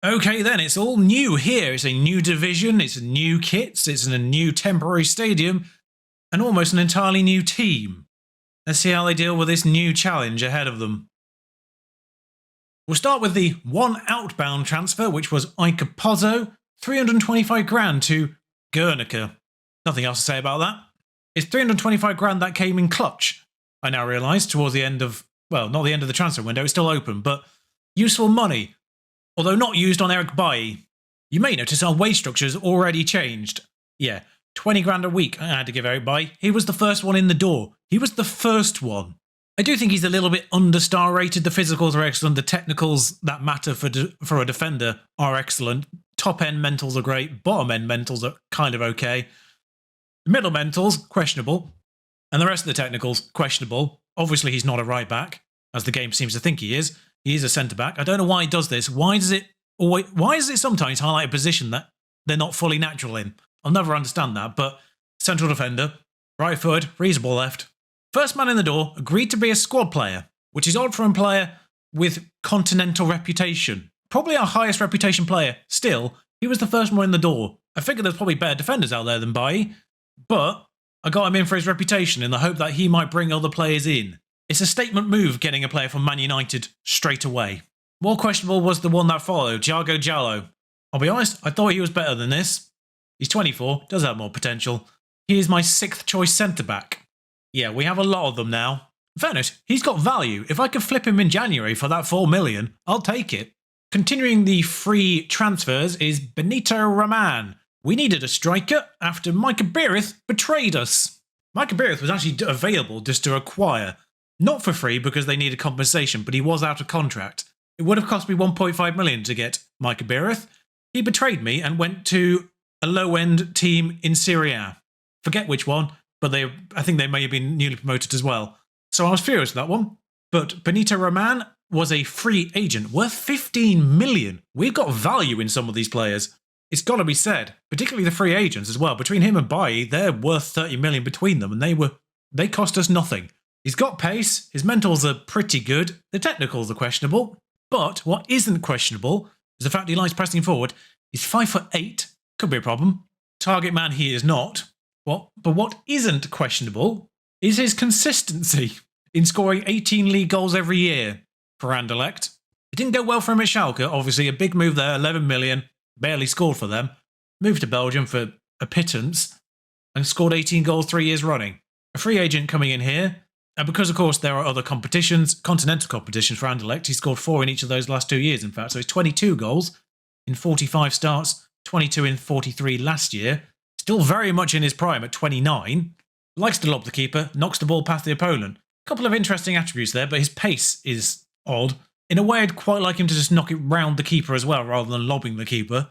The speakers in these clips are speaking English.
Okay then, it's all new here. It's a new division, it's new kits, it's in a new temporary stadium, and almost an entirely new team. Let's see how they deal with this new challenge ahead of them. We'll start with the one outbound transfer, which was Ike Pozzo, 325 grand to Guernica. Nothing else to say about that. It's 325 grand that came in clutch, I now realise, towards the end of, well, not the end of the transfer window, it's still open, but useful money. Although not used on Eric Bailly. You may notice our wage structure has already changed. Yeah, 20 grand a week I had to give Eric Bailly. He was the first one in the door. He was the first one. I do think he's a little bit under-star rated. The physicals are excellent. The technicals that matter for a defender are excellent. Top-end mentals are great. Bottom-end mentals are kind of okay. The middle mentals, questionable. And the rest of the technicals, questionable. Obviously, he's not a right-back, as the game seems to think he is. He is a centre-back. I don't know why he does this. Why does it sometimes highlight a position that they're not fully natural in? I'll never understand that, but central defender, right foot, reasonable left. First man in the door, agreed to be a squad player, which is odd for a player with continental reputation. Probably our highest reputation player. Still, he was the first one in the door. I figure there's probably better defenders out there than Bailly, but I got him in for his reputation in the hope that he might bring other players in. It's a statement move getting a player from Man United straight away. More questionable was the one that followed, Thiago Jallo. I'll be honest, I thought he was better than this. He's 24, does have more potential. He is my 6th choice centre-back. Yeah, we have a lot of them now. In fairness, he's got value. If I could flip him in January for that 4 million, I'll take it. Continuing the free transfers is Benito Raman. We needed a striker after Micah Beerith betrayed us. Micah Beerith was actually available just to acquire. Not for free because they needed compensation, but he was out of contract. It would have cost me 1.5 million to get Micah Beerith. He betrayed me and went to a low-end team in Serie A. Forget which one, but I think they may have been newly promoted as well. So I was furious with that one. But Benito Raman was a free agent worth 15 million. We've got value in some of these players. It's got to be said, particularly the free agents as well. Between him and Bailly, they're worth 30 million between them, and they cost us nothing. He's got pace, his mentals are pretty good, the technicals are questionable, but what isn't questionable is the fact he likes pressing forward. He's 5'8", could be a problem. Target man he is not. But what isn't questionable is his consistency in scoring 18 league goals every year for Anderlecht. It didn't go well for him at Schalke, obviously a big move there, 11 million, barely scored for them. Moved to Belgium for a pittance and scored 18 goals 3 years running. A free agent coming in here. And because, of course, there are other competitions, continental competitions for Anderlecht, he scored 4 in each of those last 2 years, in fact. So it's 22 goals in 45 starts, 22 in 43 last year. Still very much in his prime at 29. Likes to lob the keeper, knocks the ball past the opponent. A couple of interesting attributes there, but his pace is odd. In a way, I'd quite like him to just knock it round the keeper as well, rather than lobbing the keeper,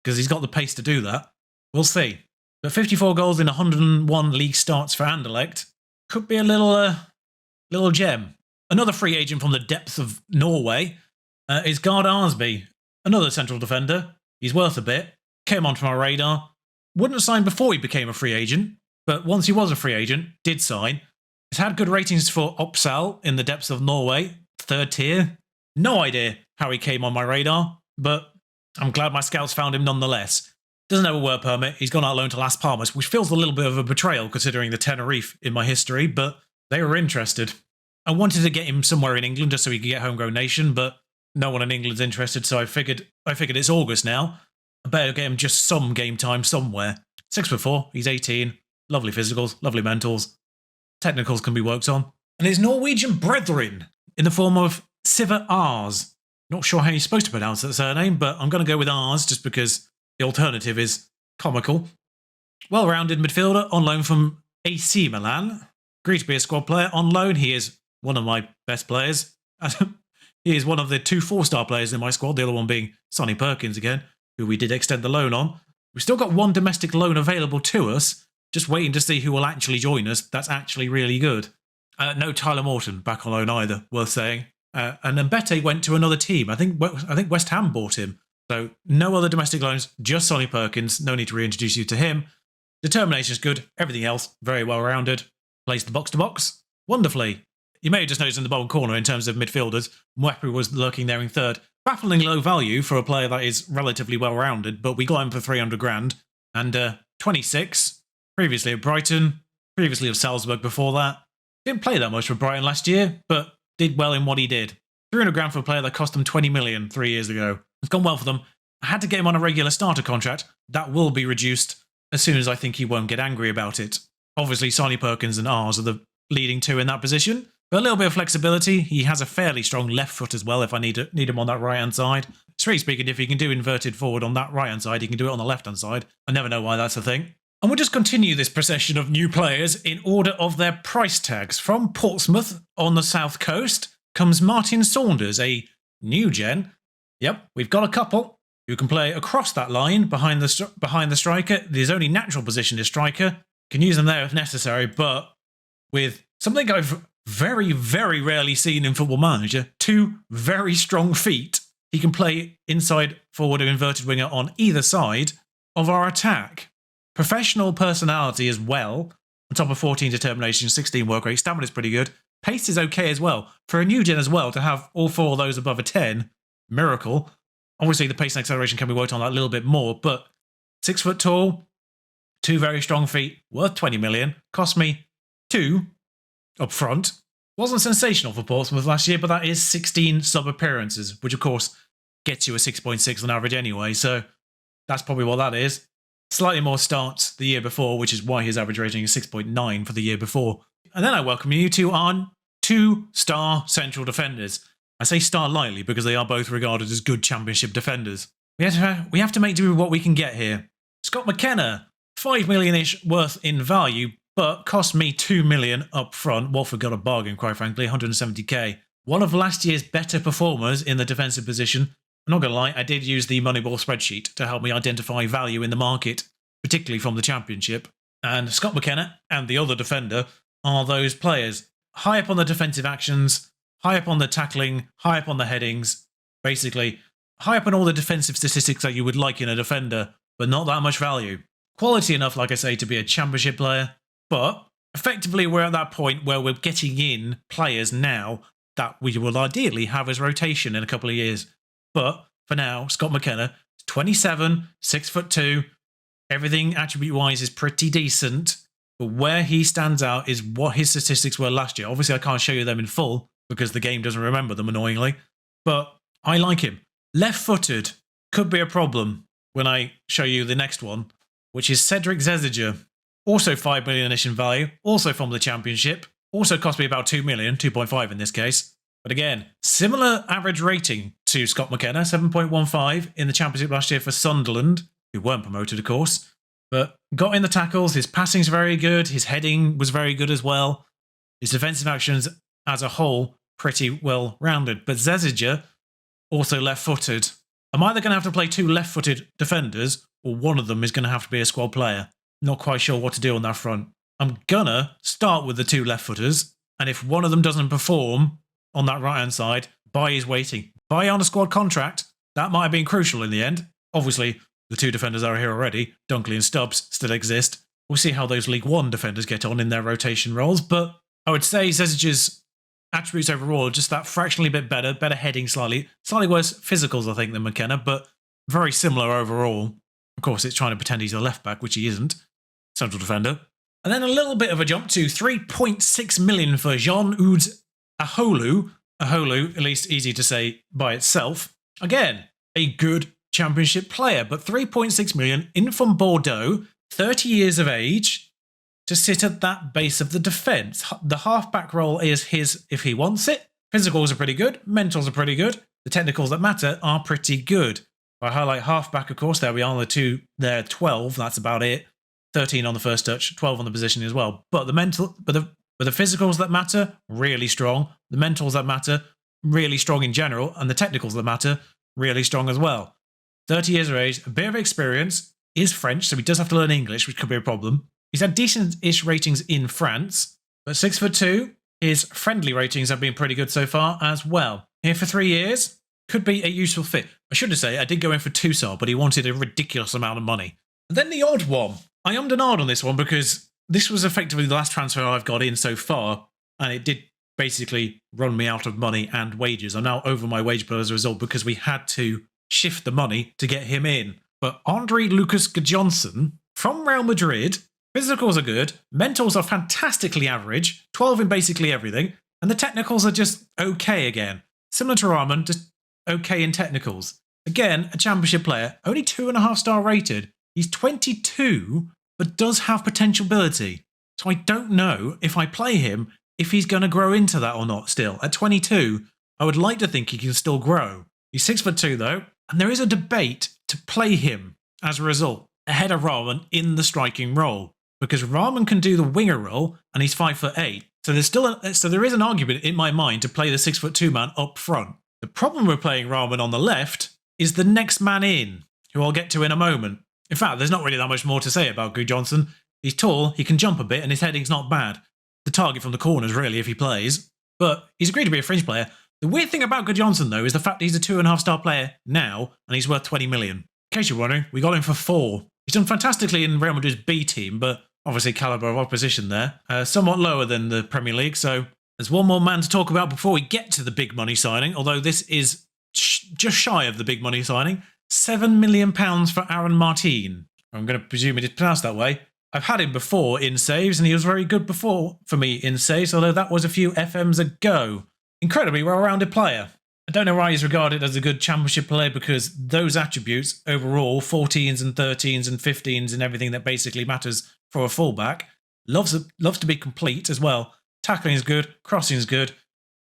because he's got the pace to do that. We'll see. But 54 goals in 101 league starts for Anderlecht could be a little gem. Another free agent from the depths of Norway is Gard Arsby, another central defender. He's worth a bit. Came onto my radar. Wouldn't have signed before he became a free agent, but once he was a free agent, did sign. He's had good ratings for Oppsal in the depths of Norway, 3rd tier. No idea how he came on my radar, but I'm glad my scouts found him nonetheless. Doesn't have a work permit. He's gone out loan to Las Palmas, which feels a little bit of a betrayal considering the Tenerife in my history, but they were interested. I wanted to get him somewhere in England just so he could get homegrown nation, but no one in England's interested, so I figured it's August now. I better get him just some game time somewhere. 6'4", he's 18, lovely physicals, lovely mentals. Technicals can be worked on. And his Norwegian brethren in the form of Siver Ars. Not sure how you're supposed to pronounce that surname, but I'm going to go with Ars just because the alternative is comical. Well-rounded midfielder on loan from AC Milan. Agreed to be a squad player on loan. He is one of my best players. He is one of the 2 4-star players in my squad, the other one being Sonny Perkins again, who we did extend the loan on. We've still got 1 domestic loan available to us, just waiting to see who will actually join us. That's actually really good. No Tyler Morton back on loan either, worth saying. And Mbete went to another team. I think West Ham bought him. So no other domestic loans, just Sonny Perkins. No need to reintroduce you to him. Determination is good. Everything else, very well-rounded. Plays the box-to-box wonderfully. You may have just noticed in the bottom corner in terms of midfielders, Mwepu was lurking there in 3rd. Baffling low value for a player that is relatively well-rounded, but we got him for 300 grand. And 26, previously at Brighton, previously of Salzburg before that. Didn't play that much for Brighton last year, but did well in what he did. 300 grand for a player that cost them 20 million 3 years ago. It's gone well for them. I had to get him on a regular starter contract. That will be reduced as soon as I think he won't get angry about it. Obviously, Sonny Perkins and Ars are the leading two in that position, but a little bit of flexibility. He has a fairly strong left foot as well if I need him on that right-hand side. Straight speaking, if he can do inverted forward on that right-hand side, he can do it on the left-hand side. I never know why that's a thing. And we'll just continue this procession of new players in order of their price tags. From Portsmouth on the south coast comes Martin Saunders, a new gen. Yep, we've got a couple who can play across that line behind the striker. His only natural position is striker. Can use them there if necessary, but with something I've very, very rarely seen in Football Manager, 2 very strong feet, he can play inside forward or inverted winger on either side of our attack. Professional personality as well, on top of 14 determination, 16 work rate, stamina is pretty good. Pace is okay as well. For a new gen as well, to have all 4 of those above a 10, miracle. Obviously, the pace and acceleration can be worked on that a little bit more, but 6 foot tall, 2 very strong feet, worth 20 million, cost me 2 up front. Wasn't sensational for Portsmouth last year, but that is 16 sub-appearances, which of course gets you a 6.6 on average anyway, so that's probably what that is. Slightly more starts the year before, which is why his average rating is 6.9 for the year before. And then I welcome you to our 2-star central defenders. I say star lightly because they are both regarded as good championship defenders. We have to make do with what we can get here. Scott McKenna, 5 million-ish worth in value, but cost me 2 million up front. Watford got a bargain, quite frankly, 170k. One of last year's better performers in the defensive position. I'm not going to lie, I did use the Moneyball spreadsheet to help me identify value in the market, particularly from the Championship. And Scott McKenna and the other defender are those players. High up on the defensive actions, high up on the tackling, high up on the headings. Basically, high up on all the defensive statistics that you would like in a defender, but not that much value. Quality enough, like I say, to be a Championship player, but effectively we're at that point where we're getting in players now that we will ideally have as rotation in a couple of years. But for now, Scott McKenna, 27, 6'2", everything attribute-wise is pretty decent. But where he stands out is what his statistics were last year. Obviously, I can't show you them in full because the game doesn't remember them, annoyingly. But I like him. Left-footed could be a problem when I show you the next one, which is Cedric Zeziger. Also 5 million-ish in value, also from the Championship. Also cost me about 2 million, 2.5 in this case. But again, similar average rating to Scott McKenna, 7.15 in the Championship last year for Sunderland, who weren't promoted, of course. But got in the tackles, his passing's very good, his heading was very good as well. His defensive actions as a whole, pretty well rounded. But Zeziger, also left-footed. I'm either going to have to play 2 left-footed defenders, or one of them is going to have to be a squad player. Not quite sure what to do on that front. I'm gonna start with the 2 left-footers, and if one of them doesn't perform on that right-hand side, Bai is waiting. Bai on a squad contract, that might have been crucial in the end. Obviously, the 2 defenders are here already. Dunkley and Stubbs still exist. We'll see how those League One defenders get on in their rotation roles, but I would say Zeziger's attributes overall are just that fractionally bit better heading slightly worse physicals, I think, than McKenna, but very similar overall. Of course, it's trying to pretend he's a left-back, which he isn't. Central defender. And then a little bit of a jump to 3.6 million for Jean-Eudes Aholu. Aholu, at least easy to say by itself. Again, a good Championship player, but 3.6 million in from Bordeaux, 30 years of age, to sit at that base of the defence. The half-back role is his if he wants it. Physicals are pretty good. Mentals are pretty good. The technicals that matter are pretty good. I highlight half-back, of course. There we are, the 2 there, 12. That's about it. 13 on the first touch, 12 on the positioning as well. But the physicals that matter, really strong. The mentals that matter, really strong in general. And the technicals that matter, really strong as well. 30 years of age, a bit of experience, is French, so he does have to learn English, which could be a problem. He's had decent-ish ratings in France, but 6'2", his friendly ratings have been pretty good so far as well. Here for 3 years, could be a useful fit. I should say, I did go in for 2-star, but he wanted a ridiculous amount of money. And then the odd one. I ummed and ahed on this one because this was effectively the last transfer I've got in so far, and it did basically run me out of money and wages. I'm now over my wage bill as a result because we had to shift the money to get him in. But Andre Lucas Gudjonsson from Real Madrid, physicals are good, mentals are fantastically average, 12 in basically everything, and the technicals are just okay again. Similar to Rahman, just okay in technicals. Again, a championship player, only 2.5 star rated. He's 22, but does have potential ability. So I don't know if I play him, if he's going to grow into that or not still. At 22, I would like to think he can still grow. He's 6'2" though, and there is a debate to play him as a result, ahead of Rahman in the striking role. Because Rahman can do the winger role, and he's 5'8". So there is an argument in my mind to play the 6'2" man up front. The problem with playing Rahman on the left is the next man in, who I'll get to in a moment. In fact, there's not really that much more to say about Gudjonsson. He's tall, he can jump a bit, and his heading's not bad. The target from the corners, really, if he plays. But he's agreed to be a fringe player. The weird thing about Gudjonsson, though, is the fact that he's a 2.5 star player now, and he's worth 20 million. In case you're wondering, we got him for 4. He's done fantastically in Real Madrid's B team, but obviously calibre of opposition there. Somewhat lower than the Premier League, so there's one more man to talk about before we get to the big money signing, although this is just shy of the big money signing. £7 million for Aaron Martin. I'm going to presume it is pronounced that way. I've had him before in saves, and he was very good before for me in saves, although that was a few FMs ago. Incredibly well-rounded player. I don't know why he's regarded as a good championship player, because those attributes overall, 14s and 13s and 15s and everything that basically matters for a fullback, loves to be complete as well. Tackling is good, crossing is good,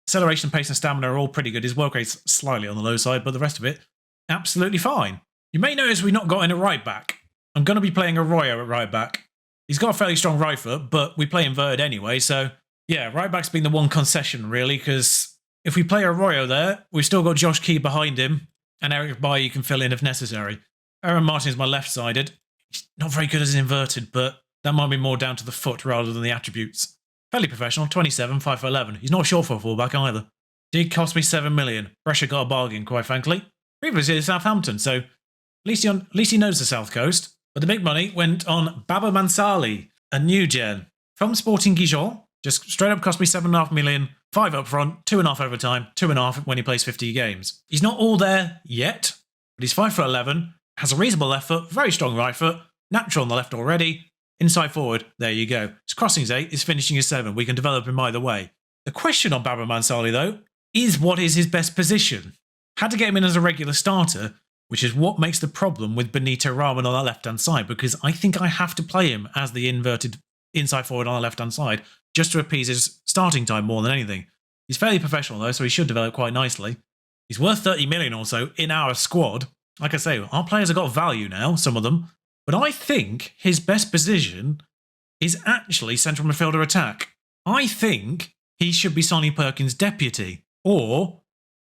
acceleration, pace and stamina are all pretty good. His work rate's slightly on the low side, but the rest of it, absolutely fine. You may notice we've not got in a right back. I'm going to be playing Arroyo at right back. He's got a fairly strong right foot, but we play inverted anyway, so yeah, right back's been the one concession really, because if we play Arroyo there, we've still got Josh Key behind him, and Eric Bailly can fill in if necessary. Aaron Martin's my left-sided. He's not very good as inverted, but that might be more down to the foot rather than the attributes. Fairly professional, 27, 5'11". He's not short for a fullback either. Did cost me 7 million. Brescia got a bargain, quite frankly. Previously at Southampton, so at least he knows the South Coast. But the big money went on Baba Mansali, a new gen. From Sporting Gijon, just straight up cost me 7.5 million, 5 up front, 2.5 overtime, 2.5 when he plays 50 games. He's not all there yet, but he's 5'11", has a reasonable left foot, very strong right foot, natural on the left already. Inside forward, there you go. His crossing is 8, his finishing is 7. We can develop him either way. The question on Baba Mansali, though, is what is his best position? Had to get him in as a regular starter, which is what makes the problem with Benito Rahman on that left-hand side, because I think I have to play him as the inverted inside forward on the left-hand side, just to appease his starting time more than anything. He's fairly professional, though, so he should develop quite nicely. He's worth 30 million or so in our squad. Like I say, our players have got value now, some of them, but I think his best position is actually central midfielder attack. I think he should be Sonny Perkins' deputy, or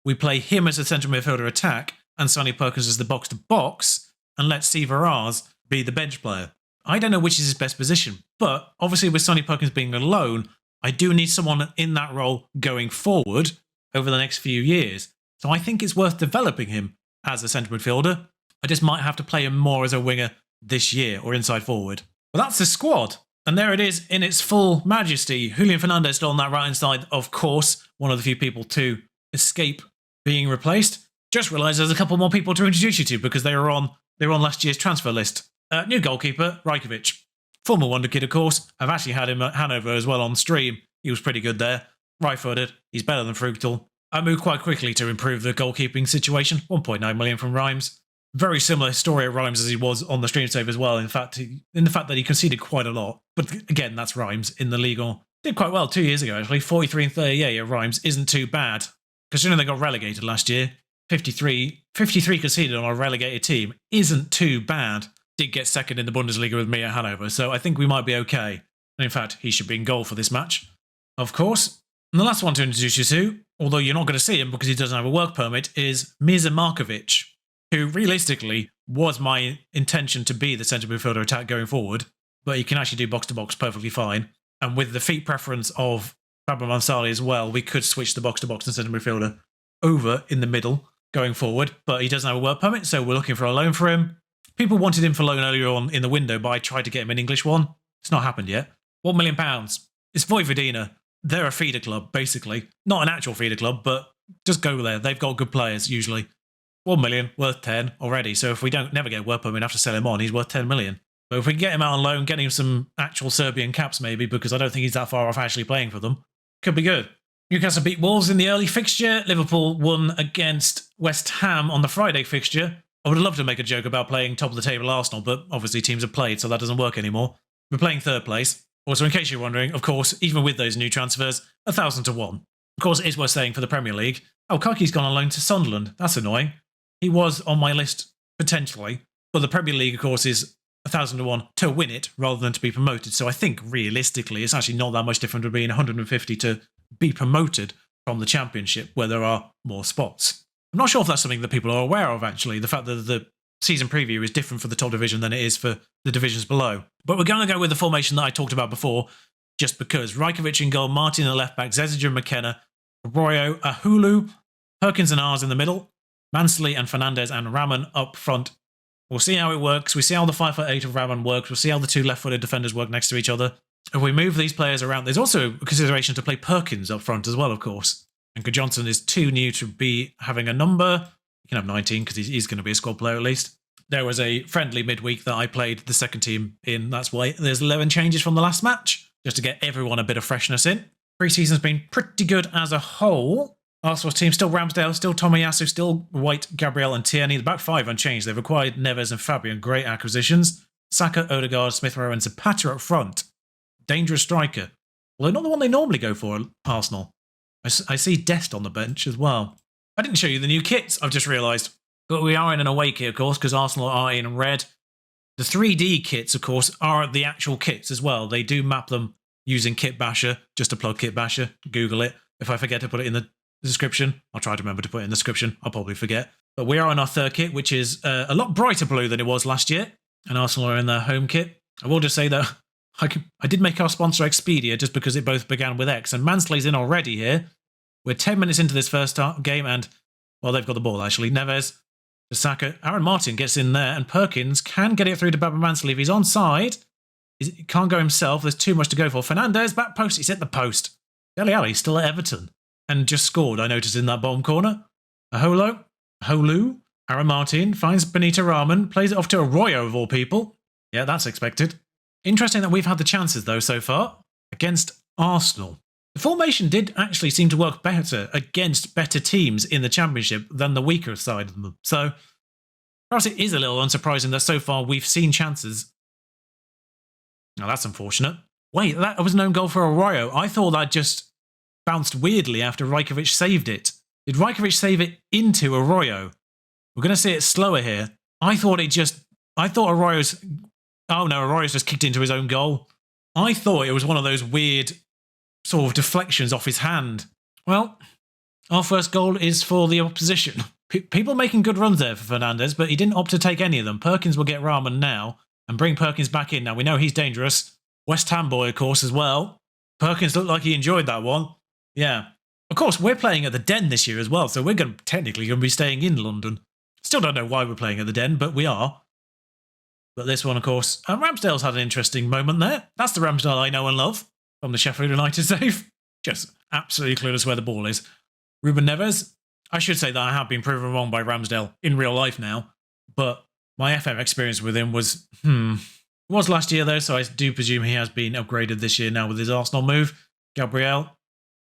we play him as a central midfielder attack and Sonny Perkins as the box-to-box, and let Steve Arraz be the bench player. I don't know which is his best position, but obviously with Sonny Perkins being alone, I do need someone in that role going forward over the next few years. So I think it's worth developing him as a central midfielder. I just might have to play him more as a winger this year or inside forward. But that's the squad. And there it is in its full majesty. Julian Fernandez still on that right-hand side, of course, one of the few people to escape being replaced. Just realised there's a couple more people to introduce you to because they were on last year's transfer list. New goalkeeper, Rajkovic. Former wonder kid, of course. I've actually had him at Hanover as well on stream. He was pretty good there. Right-footed. He's better than Fruchtel. I moved quite quickly to improve the goalkeeping situation. 1.9 million from Rhymes. Very similar story at Rhymes as he was on the stream save as well. In the fact that he conceded quite a lot. But again, that's Rhymes in the league. Did quite well 2 years ago, actually. 43 and 38 at Rhymes isn't too bad. Considering they got relegated last year, 53 conceded on a relegated team isn't too bad. Did get second in the Bundesliga with me at Hanover, so I think we might be okay. And in fact, he should be in goal for this match, of course. And the last one to introduce you to, although you're not going to see him because he doesn't have a work permit, is Mirza Markovic, who realistically was my intention to be the centre midfielder attack going forward, but he can actually do box-to-box perfectly fine. And with the feet preference of Baba Mansali as well, we could switch the box-to-box and centre midfielder over in the middle going forward, but he doesn't have a work permit, so we're looking for a loan for him. People wanted him for loan earlier on in the window, but I tried to get him an English one. It's not happened yet. £1 million. It's Vojvodina. they're a feeder club, basically. Not an actual feeder club, but just go there. They've got good players, usually. 1 million, worth 10 already. So if we don't never get work permit, we have to sell him on. He's worth 10 million. But if we can get him out on loan, get him some actual Serbian caps maybe, because I don't think he's that far off actually playing for them, could be good. Newcastle beat Wolves in the early fixture. Liverpool won against West Ham on the Friday fixture. I would have loved to make a joke about playing top of the table Arsenal, but obviously teams have played, so that doesn't work anymore. We're playing third place. Also, in case you're wondering, of course, even with those new transfers, 1,000 to 1. Of course, it is worth saying for the Premier League, Kaki's gone on loan to Sunderland. That's annoying. He was on my list, potentially. But the Premier League, of course, is 1,000 to 1 to win it rather than to be promoted. So I think, realistically, it's actually not that much different to being 150 to be promoted from the Championship, where there are more spots. I'm not sure if that's something that people are aware of, actually, the fact that the season preview is different for the top division than it is for the divisions below. But we're going to go with the formation that I talked about before, just because. Rajkovic in goal, Martin at left back, Zezic and McKenna, Arroyo, Ahulu, Perkins and Ars in the middle, Mansley and Fernandez and Raman up front. We'll see how it works. We see how the 5'8" of Raman works. We'll see how the two left-footed defenders work next to each other. If we move these players around, there's also a consideration to play Perkins up front as well, of course. And Johnson is too new to be having a number. He can have 19 because he's going to be a squad player at least. There was a friendly midweek that I played the second team in. That's why there's 11 changes from the last match, just to get everyone a bit of freshness in. Pre-season's been pretty good as a whole. Arsenal's team still Ramsdale, still Tomiyasu, still White, Gabriel and Tierney. The back five unchanged. They've acquired Neves and Fabian. Great acquisitions. Saka, Odegaard, Smith Rowe and Zapata up front. Dangerous striker. Although not the one they normally go for, Arsenal. I see Dest on the bench as well. I didn't show you the new kits, I've just realised. But we are in an away kit, of course, because Arsenal are in red. The 3D kits, of course, are the actual kits as well. They do map them using Kit Basher. Just to plug Kit Basher, Google it. If I forget to put it in the description, I'll try to remember to put it in the description. I'll probably forget. But we are on our third kit, which is a lot brighter blue than it was last year. And Arsenal are in their home kit. I will just say that I did make our sponsor Expedia just because it both began with X. And Mansley's in already here. We're 10 minutes into this first game and, well, they've got the ball actually. Neves to Saka. Aaron Martin gets in there and Perkins can get it through to Baba Mansley if he's onside. He can't go himself. There's too much to go for. Fernandez, back post. He's hit the post. Dele Alli still at Everton. And just scored, I noticed, in that bottom corner. Holu, Aaron Martin finds Benita Rahman, plays it off to Arroyo of all people. Yeah, that's expected. Interesting that we've had the chances, though, so far, against Arsenal. The formation did actually seem to work better against better teams in the Championship than the weaker side of them. So, perhaps it is a little unsurprising that so far we've seen chances. Now, that's unfortunate. Wait, that was an own goal for Arroyo. I thought that just bounced weirdly after Rajkovic saved it. Did Rajkovic save it into Arroyo? We're going to see it slower here. I thought Arroyo's... Oh no, Arroyo's just kicked into his own goal. I thought it was one of those weird sort of deflections off his hand. Well, our first goal is for the opposition. People making good runs there for Fernandez, but he didn't opt to take any of them. Perkins will get Rahman now and bring Perkins back in. Now, we know he's dangerous. West Ham boy, of course, as well. Perkins looked like he enjoyed that one. Yeah. Of course, we're playing at the Den this year as well, so we're technically going to be staying in London. Still don't know why we're playing at the Den, but we are. But this one, of course, Ramsdale's had an interesting moment there. That's the Ramsdale I know and love from the Sheffield United save. Just absolutely clueless where the ball is. Ruben Neves. I should say that I have been proven wrong by Ramsdale in real life now, but my FM experience with him was, It was last year though, so I do presume he has been upgraded this year now with his Arsenal move. Gabriel.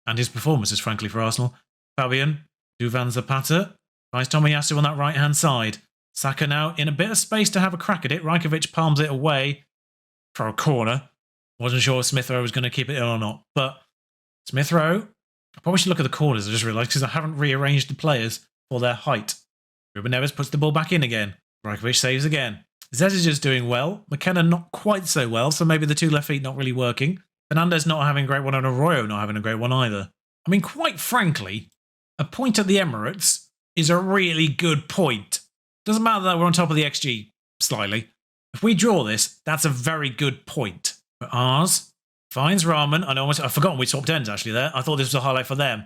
And his performances, frankly, for Arsenal. Fabian, Duvan Zapata, finds Tomiyasu on that right-hand side. Saka now in a bit of space to have a crack at it. Rajkovic palms it away for a corner. Wasn't sure if Smith Rowe was going to keep it in or not. But Smith Rowe, I probably should look at the corners, I just realised, because I haven't rearranged the players for their height. Ruben Neves puts the ball back in again. Rajkovic saves again. Zezic is doing well. McKenna not quite so well, so maybe the two left feet not really working. Fernandez not having a great one and Arroyo not having a great one either. I mean, quite frankly, a point at the Emirates is a really good point. Doesn't matter that we're on top of the XG slightly. If we draw this, that's a very good point. But ours finds Rahman. I've forgotten we swapped ends actually there. I thought this was a highlight for them.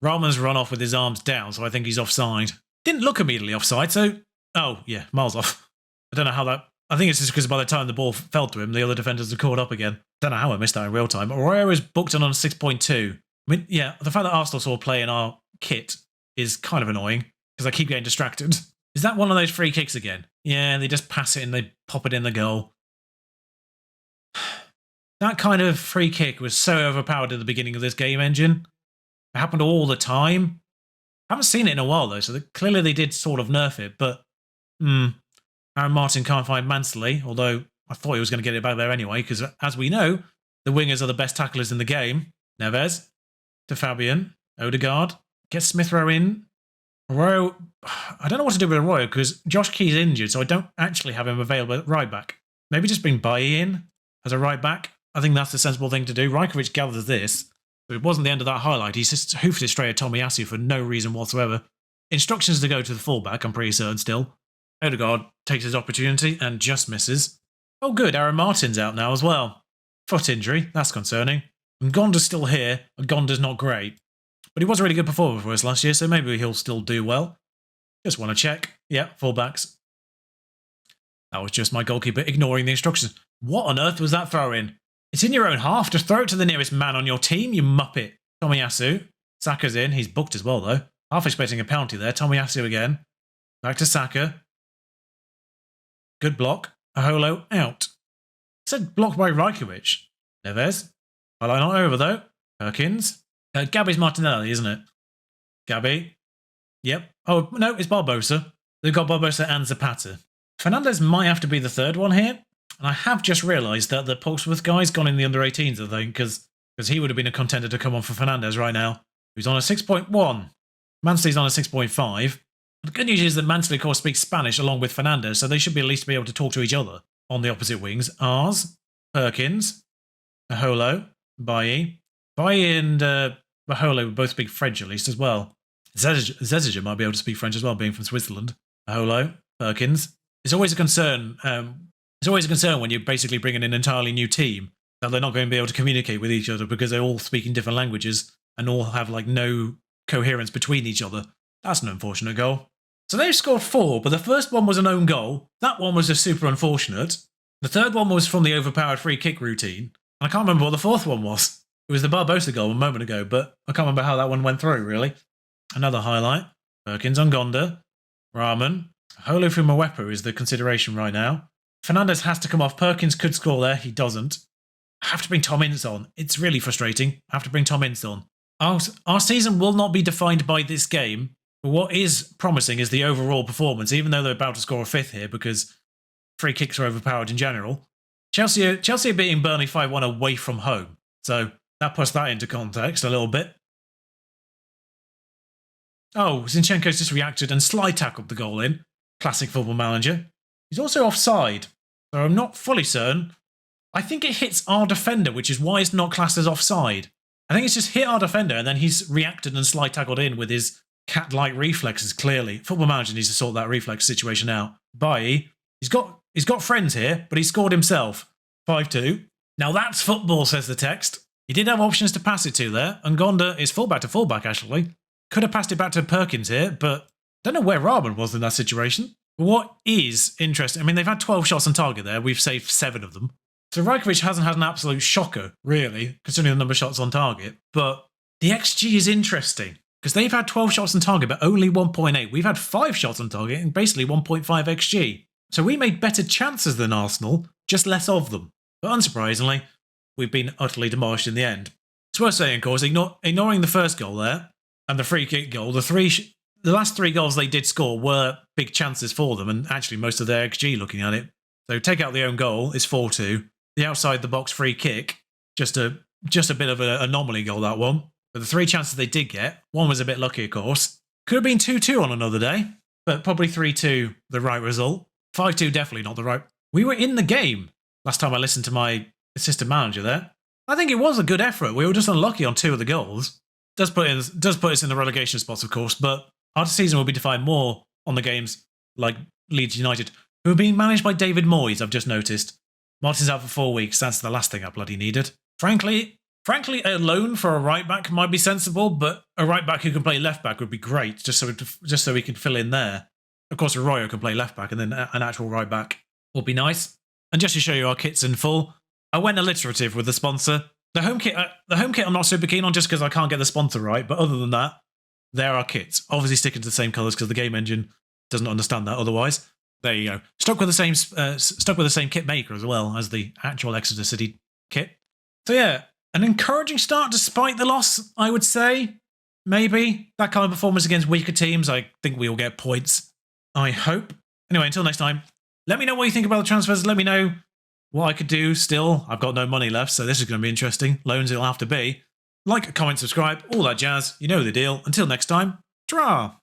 Rahman's run off with his arms down, so I think he's offside. Didn't look immediately offside, so... Oh, yeah, miles off. I don't know how that... I think it's just because by the time the ball fell to him, the other defenders had caught up again. Don't know how I missed that in real time. Arroyo is booked in on 6.2. I mean, yeah, the fact that Arsenal saw play in our kit is kind of annoying because I keep getting distracted. Is that one of those free kicks again? Yeah, they just pass it and they pop it in the goal. That kind of free kick was so overpowered at the beginning of this game engine. It happened all the time. I haven't seen it in a while, though, so clearly they did sort of nerf it, but Aaron Martin can't find Mansley, although I thought he was going to get it back there anyway, because as we know, the wingers are the best tacklers in the game. Neves to Fabian, Odegaard, gets Smith Rowe in. Arroyo, I don't know what to do with Arroyo, because Josh Key's injured, so I don't actually have him available at right back. Maybe just bring Bailly in as a right back. I think that's the sensible thing to do. Rajkovic gathers this. But it wasn't the end of that highlight. He just hoofed it straight at Tomiyasu for no reason whatsoever. Instructions to go to the fullback, I'm pretty certain still. Odegaard takes his opportunity and just misses. Oh good, Aaron Martin's out now as well. Foot injury, that's concerning. And Gonda's still here, and Gonda's not great. But he was a really good performer for us last year, so maybe he'll still do well. Just want to check. Yeah, fullbacks. That was just my goalkeeper ignoring the instructions. What on earth was that throw in? It's in your own half. Just throw it to the nearest man on your team, you muppet. Tomiyasu. Saka's in. He's booked as well, though. Half expecting a penalty there. Tomiyasu again. Back to Saka. Good block. Aholo out. Said blocked by Rajkovic. Neves. Well, not over, though. Perkins. Gabby's Martinelli, isn't it? Gabby. Yep. Oh, no, it's Barbosa. They've got Barbosa and Zapata. Fernandez might have to be the third one here. And I have just realised that the Portsmouth guy's gone in the under-18s, I think, because he would have been a contender to come on for Fernandez right now. He's on a 6.1. Mansley's on a 6.5. The good news is that Mansley, of course, speaks Spanish along with Fernandez, so they should be at least be able to talk to each other on the opposite wings. Ars, Perkins, Aholo, Bailly. Bailly and Aholo would both speak French at least as well. Zeziger might be able to speak French as well, being from Switzerland. Aholo, Perkins. It's always a concern. It's always a concern when you're basically bringing in an entirely new team that they're not going to be able to communicate with each other because they all speak in different languages and all have like no coherence between each other. That's an unfortunate goal. So they've scored 4, but the first one was an own goal. That one was just super unfortunate. The third one was from the overpowered free kick routine. And I can't remember what the fourth one was. It was the Barbosa goal a moment ago, but I can't remember how that one went through, really. Another highlight. Perkins on Gonda. Rahman. Holo Fumawepa is the consideration right now. Fernandez has to come off. Perkins could score there. He doesn't. I have to bring Tom Ince on. It's really frustrating. I have to bring Tom Ince on. Our season will not be defined by this game, but what is promising is the overall performance, even though they're about to score a 5th here because free kicks are overpowered in general. Chelsea are beating Burnley 5-1 away from home, so that puts that into context a little bit. Oh, Zinchenko's just reacted and slide tackled the goal in. Classic Football Manager. He's also offside, so I'm not fully certain. I think it hits our defender, which is why it's not classed as offside. I think it's just hit our defender and then he's reacted and slide tackled in with his cat-like reflexes, clearly. Football Manager needs to sort that reflex situation out. Bailly, he's got friends here, but he scored himself. 5-2. Now that's football, says the text. He did have options to pass it to there, and Gonda is fullback to fullback, actually. Could have passed it back to Perkins here, but I don't know where Rahman was in that situation. But what is interesting, I mean, they've had 12 shots on target there. We've saved 7 of them. So Rajkovic hasn't had an absolute shocker, really, considering the number of shots on target. But the XG is interesting, because they've had 12 shots on target, but only 1.8. We've had 5 shots on target and basically 1.5 XG. So we made better chances than Arsenal, just less of them. But unsurprisingly, we've been utterly demolished in the end. It's worth saying, of course, ignoring the first goal there, and the free kick goal, the last 3 goals they did score were big chances for them, and actually most of their XG looking at it. So take out the own goal, it's 4-2. The outside the box free kick, just a bit of an anomaly goal, that one. But the 3 chances they did get, one was a bit lucky, of course. Could have been 2-2 on another day, but probably 3-2 the right result. 5-2 definitely not the right. We were in the game last time I listened to my assistant manager there. I think it was a good effort. We were just unlucky on 2 of the goals. Does put us in the relegation spots, of course, but our season will be defined more on the games like Leeds United, who are being managed by David Moyes, I've just noticed. Martin's out for 4 weeks. That's the last thing I bloody needed. Frankly, a loan for a right back might be sensible, but a right back who can play left back would be great, just so we can fill in there. Of course, Arroyo can play left back, and then an actual right back Will be nice. And just to show you our kits in full, I went alliterative with the sponsor. The home kit I'm not super keen on just because I can't get the sponsor right, but other than that, there are kits. Obviously sticking to the same colours because the game engine doesn't understand that otherwise. There you go. Stuck with the same kit maker as well as the actual Exeter City kit. So yeah, an encouraging start despite the loss, I would say. Maybe. That kind of performance against weaker teams, I think we will get points. I hope. Anyway, until next time, let me know what you think about the transfers. Let me know what I could do still. I've got no money left, so this is going to be interesting. Loans it'll have to be. Like, comment, subscribe, all that jazz. You know the deal. Until next time, ta-ra!